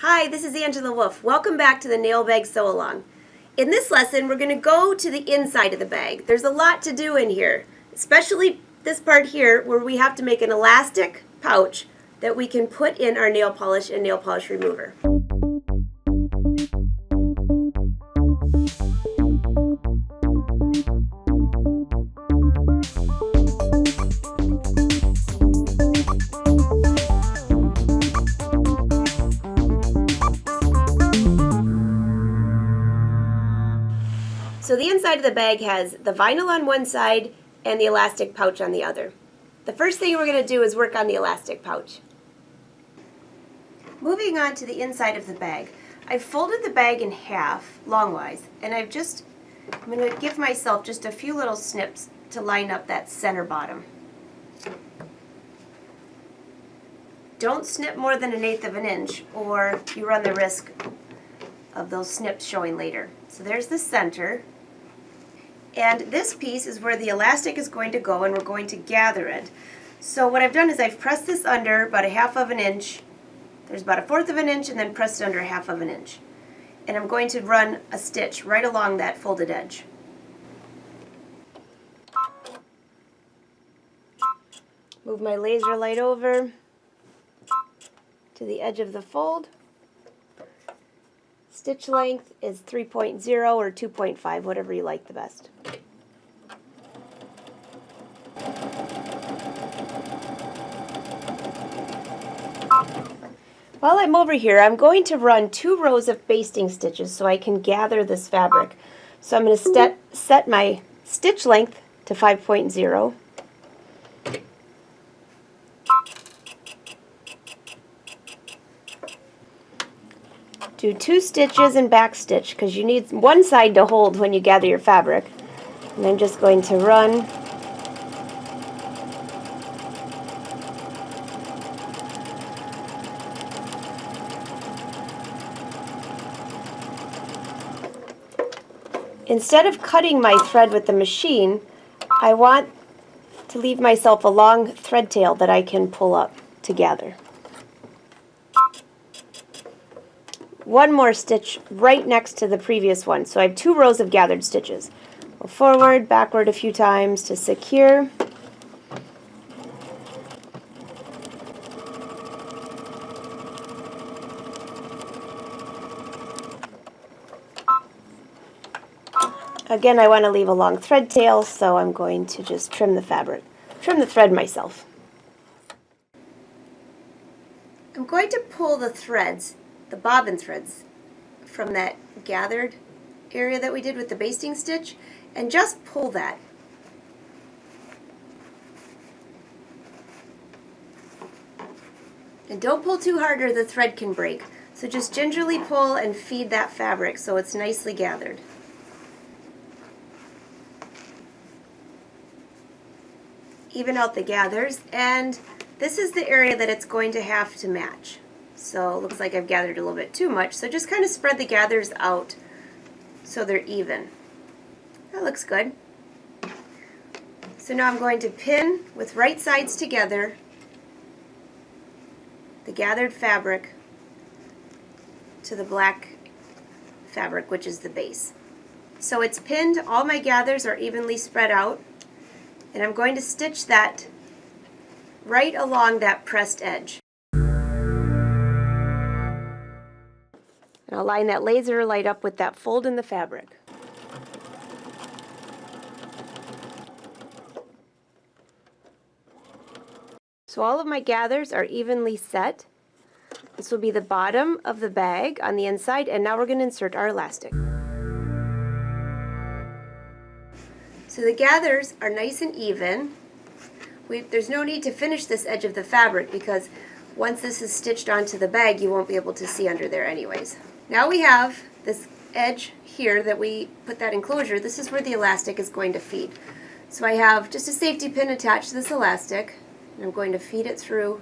Hi, this is Angela Wolf. Welcome back to the Nail Bag Sew Along. In this lesson, we're going to go to the inside of the bag. There's a lot to do in here, especially this part here where we have to make an elastic pouch that we can put in our nail polish and nail polish remover. So the inside of the bag has the vinyl on one side and the elastic pouch on the other. The first thing we're going to do is work on the elastic pouch. Moving on to the inside of the bag, I've folded the bag in half longwise, and I'm going to give myself just a few little snips to line up that center bottom. Don't snip more than 1/8 of an inch or you run the risk of those snips showing later. So there's the center. And this piece is where the elastic is going to go, and we're going to gather it. So what I've done is I've pressed this under about 1/2 of an inch. There's about 1/4 of an inch, and then pressed it under 1/2 of an inch. And I'm going to run a stitch right along that folded edge. Move my laser light over to the edge of the fold. Stitch length is 3.0 or 2.5, whatever you like the best. While I'm over here, I'm going to run 2 rows of basting stitches so I can gather this fabric. So I'm going to set my stitch length to 5.0. Do 2 stitches and back stitch because you need one side to hold when you gather your fabric. And I'm just going to run Instead of cutting my thread with the machine, I want to leave myself a long thread tail that I can pull up to gather. One more stitch right next to the previous one. So I have 2 rows of gathered stitches. Go forward, backward a few times to secure. Again, I want to leave a long thread tail, so I'm going to just trim the thread myself. I'm going to pull the threads, the bobbin threads, from that gathered area that we did with the basting stitch, and just pull that. And don't pull too hard or the thread can break. So just gingerly pull and feed that fabric so it's nicely gathered. Even out the gathers, and this is the area that it's going to have to match. So it looks like I've gathered a little bit too much, so just kind of spread the gathers out so they're even. That looks good. So now I'm going to pin with right sides together the gathered fabric to the black fabric, which is the base. So it's pinned, all my gathers are evenly spread out, and I'm going to stitch that right along that pressed edge. And I'll line that laser light up with that fold in the fabric. So all of my gathers are evenly set. This will be the bottom of the bag on the inside, and now we're going to insert our elastic. So the gathers are nice and even. There's no need to finish this edge of the fabric because once this is stitched onto the bag, you won't be able to see under there anyways. Now we have this edge here that we put that enclosure. This is where the elastic is going to feed. So I have just a safety pin attached to this elastic, and I'm going to feed it through.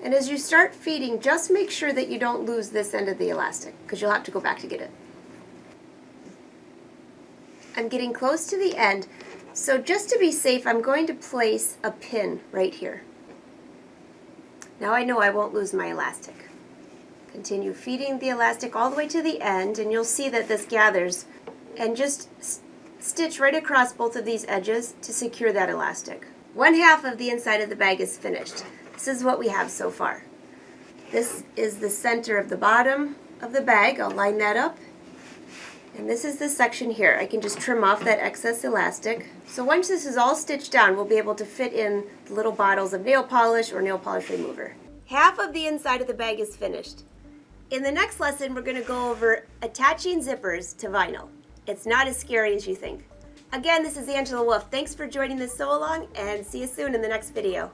And as you start feeding, just make sure that you don't lose this end of the elastic because you'll have to go back to get it. I'm getting close to the end, so just to be safe, I'm going to place a pin right here. Now I know I won't lose my elastic. Continue feeding the elastic all the way to the end, and you'll see that this gathers, and just stitch right across both of these edges to secure that elastic. One half of the inside of the bag is finished. This is what we have so far. This is the center of the bottom of the bag. I'll line that up. And this is the section here. I can just trim off that excess elastic. So once this is all stitched down, we'll be able to fit in the little bottles of nail polish or nail polish remover. Half of the inside of the bag is finished. In the next lesson, we're going to go over attaching zippers to vinyl. It's not as scary as you think. Again, this is Angela Wolf. Thanks for joining this sew along, and see you soon in the next video.